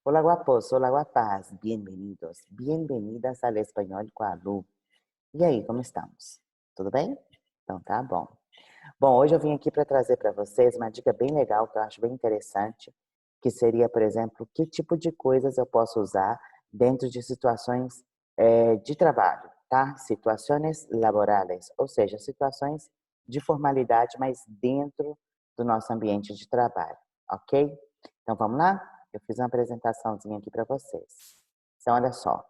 Hola guapos, hola guapas, bienvenidos, bienvenidas al Espanhol com a Lu. E aí, como estamos? Tudo bem? Então tá bom. Bom, hoje eu vim aqui para trazer para vocês uma dica bem legal que eu acho bem interessante, que seria, por exemplo, que tipo de coisas eu posso usar dentro de situações de trabalho, tá? Situações laborales, ou seja, situações de formalidade, mas dentro do nosso ambiente de trabalho, ok? Então vamos lá? Eu fiz uma apresentaçãozinha aqui para vocês. Então, olha só.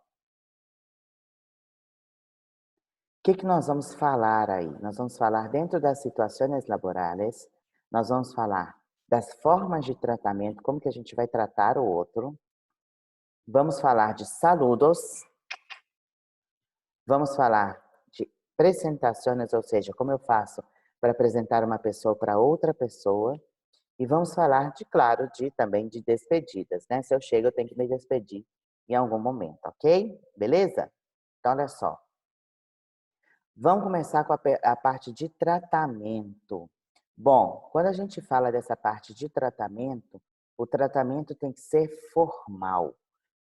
Que nós vamos falar aí? Nós vamos falar dentro das situações laborales, nós vamos falar das formas de tratamento, como que a gente vai tratar o outro. Vamos falar de saludos, vamos falar de apresentações, ou seja, como eu faço para apresentar uma pessoa para outra pessoa. E vamos falar de, claro, também de despedidas, né? Se eu chego, eu tenho que me despedir em algum momento, ok? Beleza? Então, olha só. Vamos começar com a parte de tratamento. Bom, quando a gente fala dessa parte de tratamento, o tratamento tem que ser formal.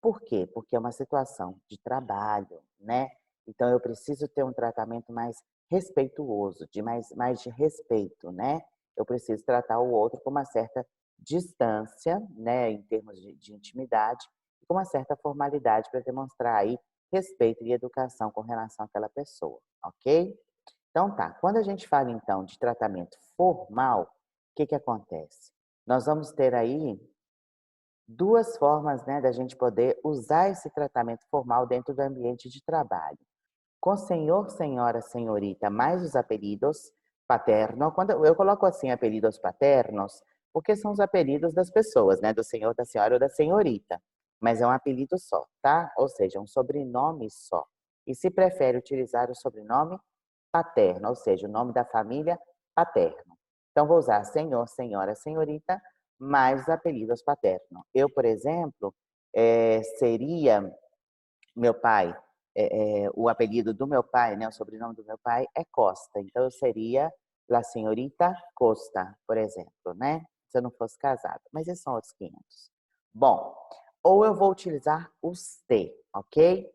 Por quê? Porque é uma situação de trabalho, né? Então eu preciso ter um tratamento mais respeituoso, mais de respeito, né? Eu preciso tratar o outro com uma certa distância, né, em termos de intimidade, e com uma certa formalidade para demonstrar aí respeito e educação com relação àquela pessoa, ok? Então tá, quando a gente fala então de tratamento formal, o que acontece? Nós vamos ter aí duas formas, né, da gente poder usar esse tratamento formal dentro do ambiente de trabalho. Com senhor, senhora, senhorita, mais os apelidos paterno, quando eu coloco assim apelidos paternos, porque são os apelidos das pessoas, né, do senhor, da senhora ou da senhorita, mas é um apelido só, tá? Ou seja, um sobrenome só. E se prefere utilizar o sobrenome paterno, ou seja, o nome da família paterno. Então vou usar senhor, senhora, senhorita, mais os apelidos paterno. Eu, por exemplo, seria meu pai, o apelido do meu pai, né, o sobrenome do meu pai é Costa, então eu seria La Senhorita Costa, por exemplo, né, se eu não fosse casada, mas esses são outros 500. Bom, ou eu vou utilizar os T, ok?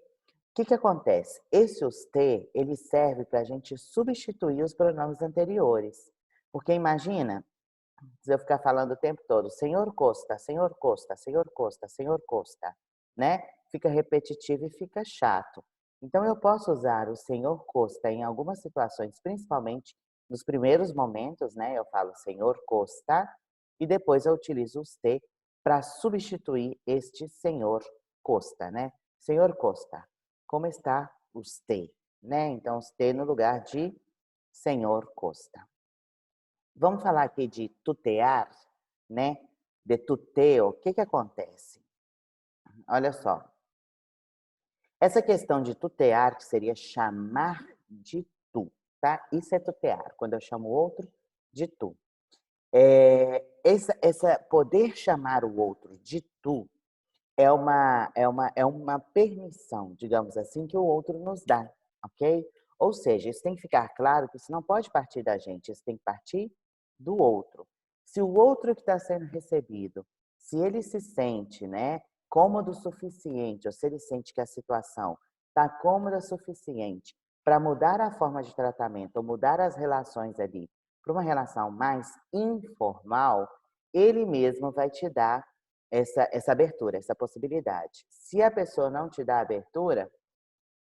O que acontece? Esse os T, ele serve para a gente substituir os pronomes anteriores, porque imagina, se eu ficar falando o tempo todo, senhor Costa, senhor Costa, senhor Costa, senhor Costa, né? Fica repetitivo e fica chato. Então eu posso usar o senhor Costa em algumas situações, principalmente nos primeiros momentos, né? Eu falo senhor Costa e depois eu utilizo os T para substituir este senhor Costa, né? Senhor Costa, como está os T, né? Então os T no lugar de senhor Costa. Vamos falar aqui de tutear, né? De tuteo, o que acontece? Olha só, essa questão de tutear, que seria chamar de tu, tá? Isso é tutear, quando eu chamo o outro de tu. Essa poder chamar o outro de tu é uma permissão, digamos assim, que o outro nos dá, ok? Ou seja, isso tem que ficar claro que isso não pode partir da gente, isso tem que partir do outro. Se o outro que está sendo recebido, se ele se sente, né, cômodo o suficiente, ou se ele sente que a situação está cômoda o suficiente para mudar a forma de tratamento ou mudar as relações ali para uma relação mais informal, ele mesmo vai te dar essa abertura, essa possibilidade. Se a pessoa não te dá abertura,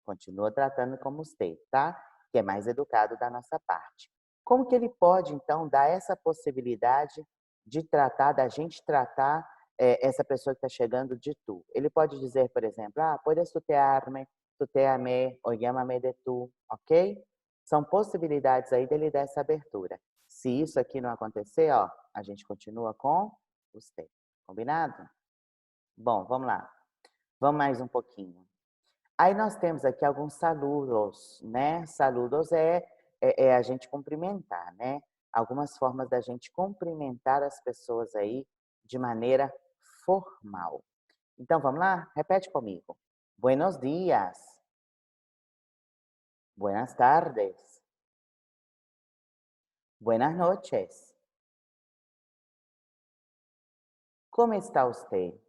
continua tratando como você, tá? Que é mais educado da nossa parte. Como que ele pode, então, dar essa possibilidade de tratar, da gente tratar essa pessoa que está chegando de tu? Ele pode dizer, por exemplo, puedes tutearme, tuteame, ou llámame de tu, ok? São possibilidades aí dele dar essa abertura. Se isso aqui não acontecer, ó, a gente continua com você. Combinado? Bom, vamos lá. Vamos mais um pouquinho. Aí nós temos aqui alguns saludos, né? Saludos é a gente cumprimentar, né? Algumas formas da gente cumprimentar as pessoas aí de maneira formal. Então vamos lá? Repete comigo. Buenos dias. Buenas tardes. Buenas noches. Como está você?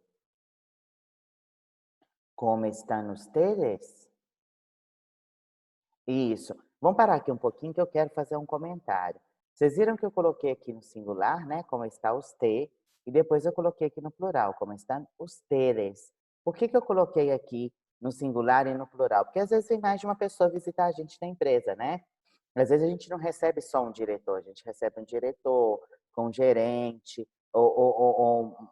Como estão ustedes? Isso. Vamos parar aqui um pouquinho que eu quero fazer um comentário. Vocês viram que eu coloquei aqui no singular, né? Como está usted, e depois eu coloquei aqui no plural, como estão ustedes. Por que eu coloquei aqui no singular e no plural? Porque às vezes tem mais de uma pessoa visitar a gente na empresa, né? Às vezes a gente não recebe só um diretor, a gente recebe um diretor, com um gerente,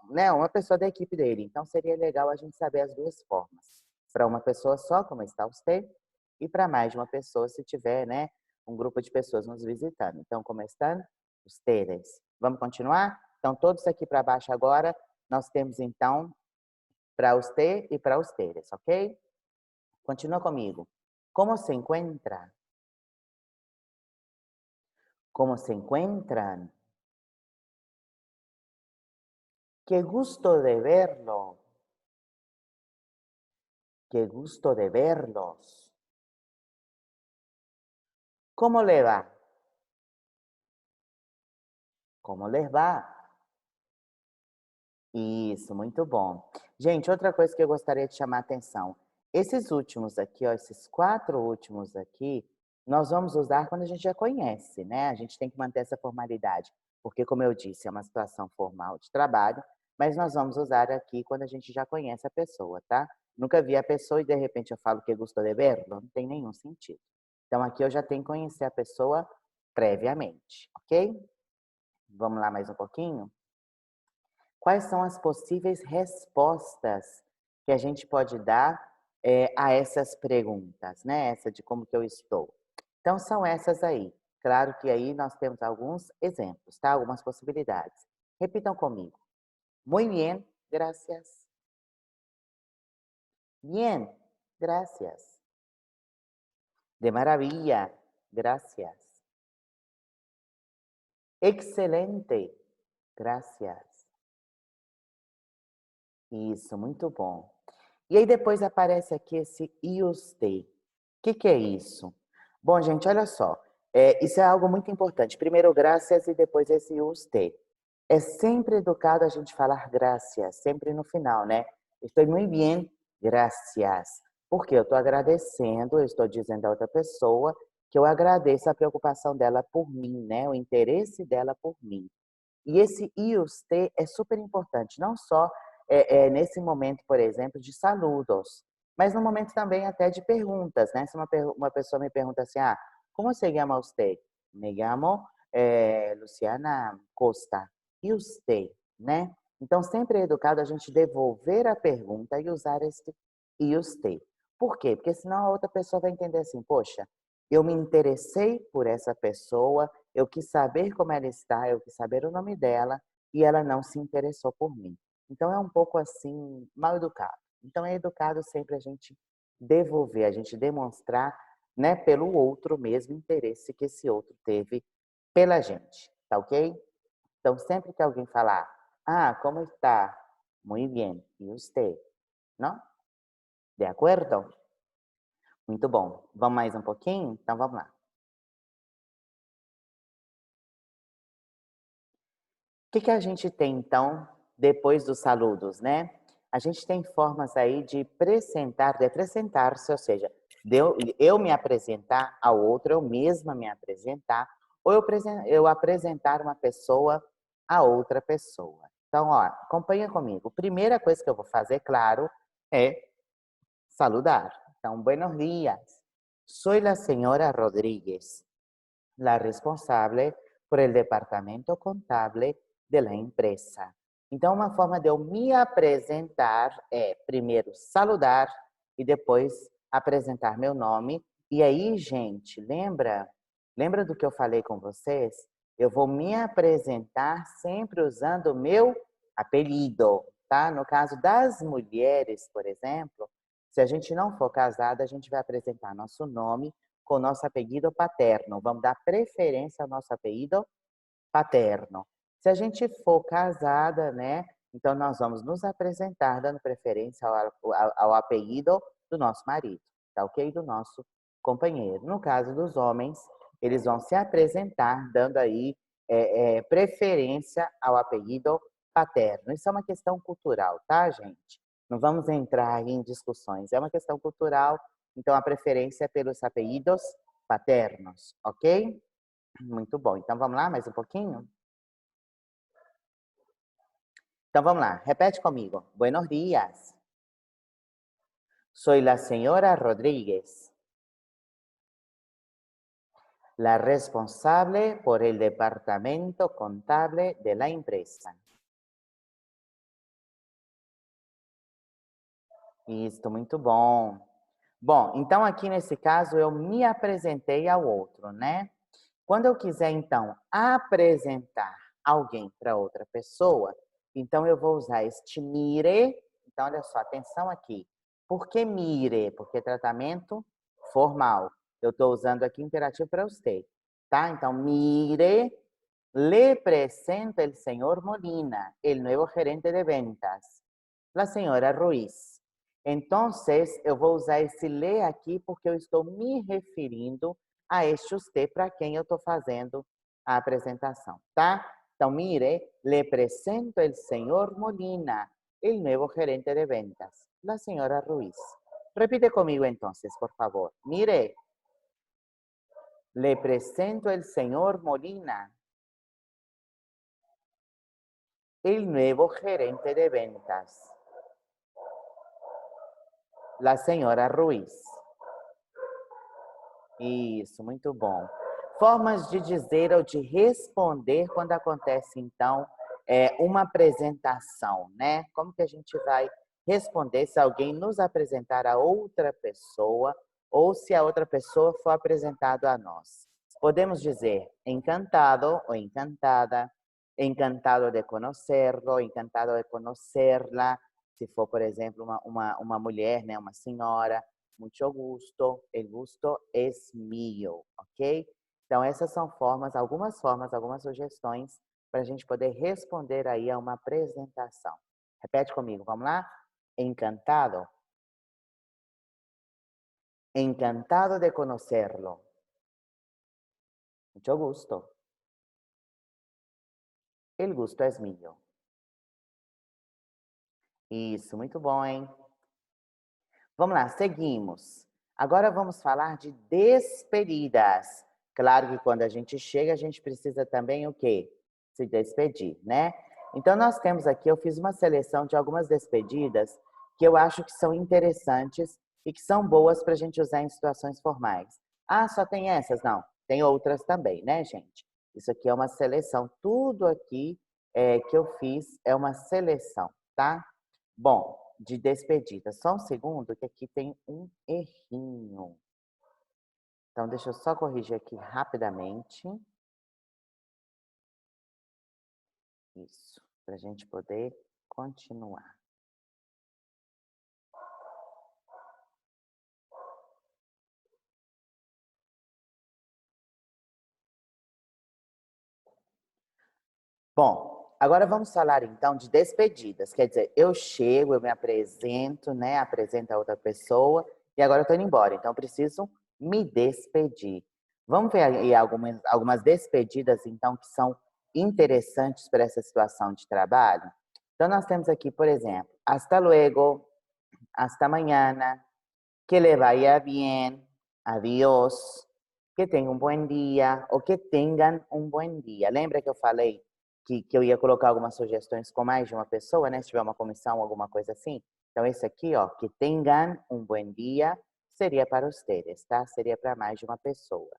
né, uma pessoa da equipe dele. Então seria legal a gente saber as duas formas. Para uma pessoa só, como está você, e para mais de uma pessoa, se tiver, né, um grupo de pessoas nos visitando. Então, como estão? Ustedes. Vamos continuar? Então, todos aqui para baixo agora, nós temos então para usted e para ustedes, ok? Continua comigo. Como se encontra? Como se encontran? Qué gusto de verlo. Qué gusto de verlos. ¿Cómo le va? Como les va? Isso, muito bom. Gente, outra coisa que eu gostaria de chamar a atenção. Esses últimos aqui, ó, esses 4 últimos aqui, nós vamos usar quando a gente já conhece, né? A gente tem que manter essa formalidade, porque, como eu disse, é uma situação formal de trabalho, mas nós vamos usar aqui quando a gente já conhece a pessoa, tá? Nunca vi a pessoa e, de repente, eu falo que gostou de verlo, não tem nenhum sentido. Então, aqui eu já tenho que conhecer a pessoa previamente, ok? Vamos lá mais um pouquinho? Quais são as possíveis respostas que a gente pode dar a essas perguntas, né? Essa de como que eu estou. Então, são essas aí. Claro que aí nós temos alguns exemplos, tá? Algumas possibilidades. Repitam comigo. Muy bien, gracias. Bien, gracias. De maravilla, gracias. Excelente, gracias. Isso, muito bom. E aí depois aparece aqui esse e usted. O que é isso? Bom, gente, olha só. Isso é algo muito importante. Primeiro, graças e depois esse usted. É sempre educado a gente falar gracias, sempre no final, né? Estou muito bem, gracias. Porque eu estou agradecendo, eu estou dizendo a outra pessoa que eu agradeço a preocupação dela por mim, né? O interesse dela por mim. E esse e usted é super importante, não só nesse momento, por exemplo, de saludos, mas no momento também até de perguntas, né? Se uma pessoa me pergunta assim, como se llama usted? Me llamo Luciana Costa. E usted, né? Então, sempre é educado a gente devolver a pergunta e usar este e usted. Por quê? Porque senão a outra pessoa vai entender assim, poxa, eu me interessei por essa pessoa, eu quis saber como ela está, eu quis saber o nome dela e ela não se interessou por mim. Então é um pouco assim, mal educado. Então é educado sempre a gente devolver, a gente demonstrar, né, pelo outro mesmo interesse que esse outro teve pela gente, tá ok? Então sempre que alguém falar, como está? Muito bem. E você? Não? De acordo? Muito bom. Vamos mais um pouquinho? Então vamos lá. O que a gente tem, então, depois dos saludos, né? A gente tem formas aí de de apresentar-se, ou seja, eu me apresentar ao outro, eu mesma me apresentar, ou eu apresentar uma pessoa a outra pessoa. Então, ó, acompanha comigo. Primeira coisa que eu vou fazer, claro, é saludar. Então, buenos días. Soy la señora Rodríguez, la responsable por el departamento contable de la empresa. Então, uma forma de eu me apresentar é, primeiro, saludar e depois apresentar meu nome. E aí, gente, lembra do que eu falei com vocês? Eu vou me apresentar sempre usando o meu apelido, tá? No caso das mulheres, por exemplo, se a gente não for casada, a gente vai apresentar nosso nome com o nosso apelido paterno. Vamos dar preferência ao nosso apelido paterno. Se a gente for casada, né? Então nós vamos nos apresentar dando preferência ao apelido do nosso marido, tá ok? Do nosso companheiro. No caso dos homens, eles vão se apresentar dando aí preferência ao apelido paterno. Isso é uma questão cultural, tá, gente? Não vamos entrar aí em discussões. É uma questão cultural, então a preferência é pelos apelidos paternos, ok? Muito bom. Então vamos lá, mais um pouquinho? Então vamos lá, repete comigo. Buenos días. Soy la señora Rodríguez, la responsable por el departamento contable de la empresa. Isso, muito bom. Bom, então aqui nesse caso eu me apresentei ao outro, né? Quando eu quiser, então, apresentar alguém para outra pessoa, então eu vou usar este mire. Então, olha só, atenção aqui. Por que mire? Porque é tratamento formal. Eu estou usando aqui imperativo para você, tá? Então, mire, le presento el señor Molina, el nuevo gerente de ventas, la señora Ruiz. Entonces, eu vou usar esse le aqui porque eu estou me referindo a este usted para quem eu estou fazendo a apresentação, tá? Então, mire, le presento el señor Molina, el nuevo gerente de ventas, la señora Ruiz. Repite conmigo entonces, por favor. Mire, le presento el señor Molina, el nuevo gerente de ventas, la señora Ruiz. Isso, muito bom. Formas de dizer ou de responder quando acontece, então, uma apresentação, né? Como que a gente vai responder se alguém nos apresentar a outra pessoa ou se a outra pessoa for apresentada a nós? Podemos dizer encantado ou encantada, encantado de conhecerlo, encantado de conhecerla, se for, por exemplo, uma mulher, né? Uma senhora. Mucho gusto, el gusto es mío, ok? Então, essas são algumas sugestões para a gente poder responder aí a uma apresentação. Repete comigo, vamos lá? Encantado. Encantado de conocerlo. Mucho gusto. El gusto es mío. Isso, muito bom, hein? Vamos lá, seguimos. Agora vamos falar de despedidas. Claro que quando a gente chega, a gente precisa também o quê? Se despedir, né? Então, nós temos aqui, eu fiz uma seleção de algumas despedidas que eu acho que são interessantes e que são boas para a gente usar em situações formais. Ah, só tem essas? Não, tem outras também, né, gente? Isso aqui é uma seleção. Tudo aqui que eu fiz é uma seleção, tá? Bom, de despedida. Só um segundo, que aqui tem um errinho. Então, deixa eu só corrigir aqui rapidamente. Isso, para a gente poder continuar. Bom, agora vamos falar então de despedidas. Quer dizer, eu chego, eu me apresento, né? Apresento a outra pessoa e agora eu estou indo embora. Então, eu preciso me despedir. Vamos ver aí algumas despedidas, então, que são interessantes para essa situação de trabalho? Então, nós temos aqui, por exemplo, hasta luego, hasta mañana, que le vaya bien, adiós, que tenha um bom dia, ou que tenham um bom dia. Lembra que eu falei que eu ia colocar algumas sugestões com mais de uma pessoa, né? Se tiver uma comissão, alguma coisa assim. Então, esse aqui, ó, que tenham um bom dia, seria para vocês, tá? Seria para mais de uma pessoa.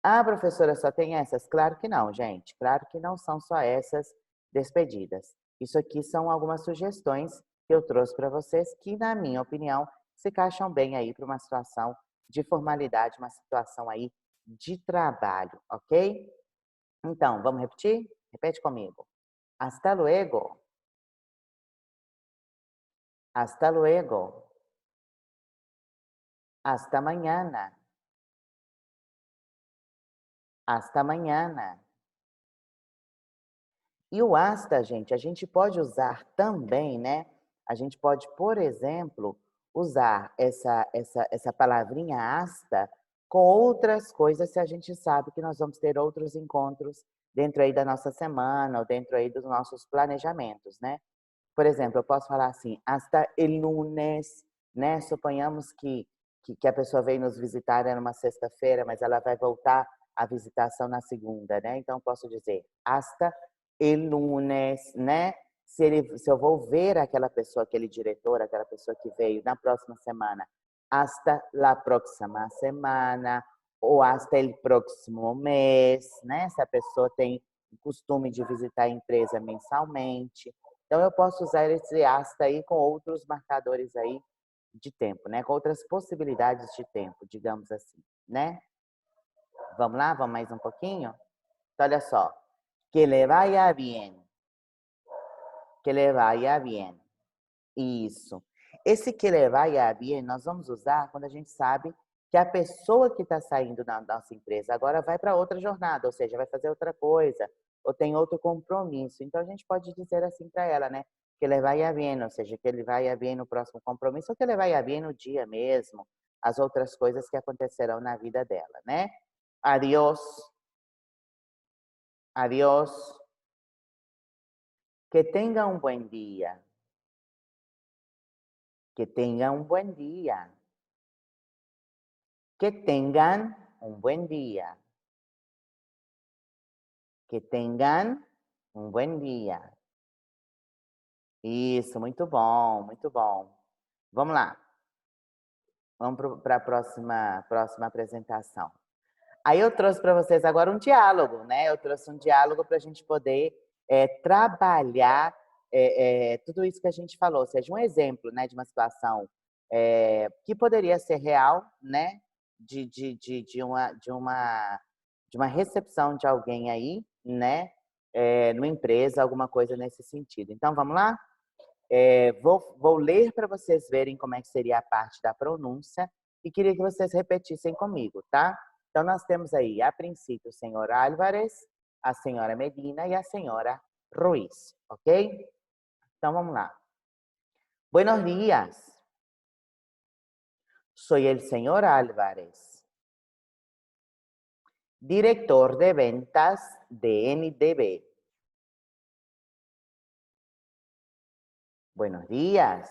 Ah, professora, só tem essas? Claro que não, gente. Claro que não são só essas despedidas. Isso aqui são algumas sugestões que eu trouxe para vocês que, na minha opinião, se encaixam bem aí para uma situação de formalidade, uma situação aí de trabalho, ok? Então, vamos repetir? Repete comigo. Hasta luego. Hasta luego. Hasta mañana. Hasta mañana. E o hasta, gente, a gente pode usar também, né? A gente pode, por exemplo, usar essa palavrinha hasta com outras coisas se a gente sabe que nós vamos ter outros encontros dentro aí da nossa semana ou dentro aí dos nossos planejamentos, né? Por exemplo, eu posso falar assim, hasta el lunes, né? Suponhamos que a pessoa veio nos visitar numa sexta-feira, mas ela vai voltar a visitação na segunda, né? Então, eu posso dizer hasta el lunes, né? Se eu vou ver aquela pessoa, aquele diretor, aquela pessoa que veio na próxima semana, hasta la próxima semana, ou hasta el próximo mês, né? Se a pessoa tem o costume de visitar a empresa mensalmente. Então, eu posso usar esse hasta aí com outros marcadores aí de tempo, né? Com outras possibilidades de tempo, digamos assim, né? Vamos lá? Vamos mais um pouquinho? Então, olha só. Que le vaya bien. Que le vaya bien. Isso. Esse que le vaya bien, nós vamos usar quando a gente sabe que a pessoa que está saindo da nossa empresa agora vai para outra jornada, ou seja, vai fazer outra coisa, ou tem outro compromisso. Então, a gente pode dizer assim para ela, né? Que le vaya bien, ou seja, que ele vaya bien no próximo compromisso, ou que ele vaya bien no dia mesmo, as outras coisas que acontecerão na vida dela, né? Adiós. Adiós. Que tenga um bom dia. Que tenga un buen día. Que tengan un buen día. Que tengan um bom dia. Isso, muito bom, muito bom. Vamos lá. Vamos para a próxima apresentação. Aí eu trouxe para vocês agora um diálogo, né? Eu trouxe um diálogo para a gente poder trabalhar tudo isso que a gente falou, ou seja, um exemplo, né, de uma situação que poderia ser real, né? De uma recepção de alguém aí, né? Numa empresa, alguma coisa nesse sentido. Então, vamos lá? Vou ler para vocês verem como é que seria a parte da pronúncia e queria que vocês repetissem comigo, tá? Então, nós temos aí, a princípio, o senhor Álvares, a senhora Medina e a senhora Ruiz, ok? Então, vamos lá. Buenos días. Soy el señor Álvarez, director de ventas de NDB. Buenos días.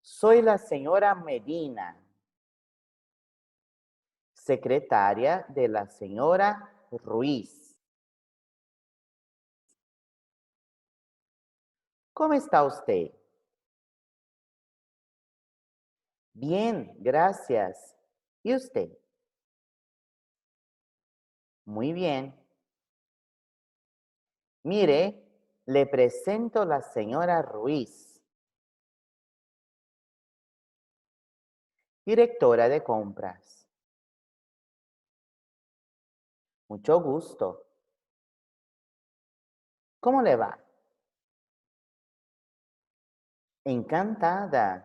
Soy la señora Medina, secretaria de la señora Ruiz. ¿Cómo está usted? Bien, gracias. ¿Y usted? Muy bien. Mire, le presento a la señora Ruiz, directora de compras. Mucho gusto. ¿Cómo le va? Encantada.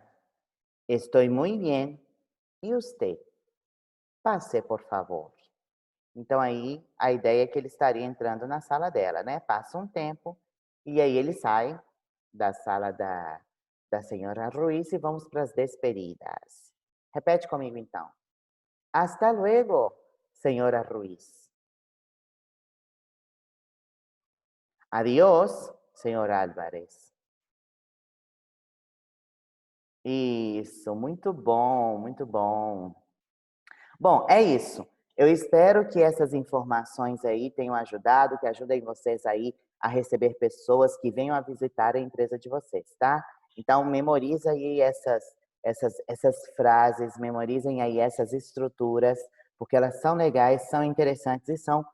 Estoy muy bien. ¿Y usted? Pase, por favor. Então, aí, a ideia é que ele estaria entrando na sala dela, né? Passa um tempo e aí ele sai da sala da senhora Ruiz e vamos para as despedidas. Repete comigo, então. Hasta luego, senhora Ruiz. Adiós, senhor Álvarez. Isso, muito bom, muito bom. Bom, é isso. Eu espero que essas informações aí tenham ajudado, que ajudem vocês aí a receber pessoas que venham a visitar a empresa de vocês, tá? Então, memoriza aí essas frases, memorizem aí essas estruturas, porque elas são legais, são interessantes e são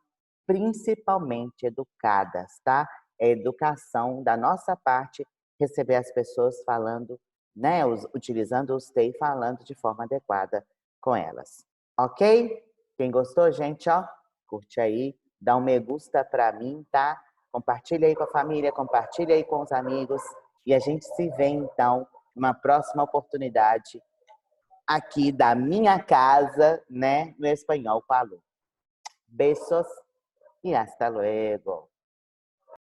principalmente educadas, tá? É educação da nossa parte receber as pessoas falando, né, utilizando o stay falando de forma adequada com elas. Ok? Quem gostou, gente, ó, curte aí, dá um me gusta pra mim, tá? Compartilha aí com a família, compartilha aí com os amigos e a gente se vê, então, numa próxima oportunidade aqui da minha casa, né, no Espanhol Falou. Besos e hasta luego.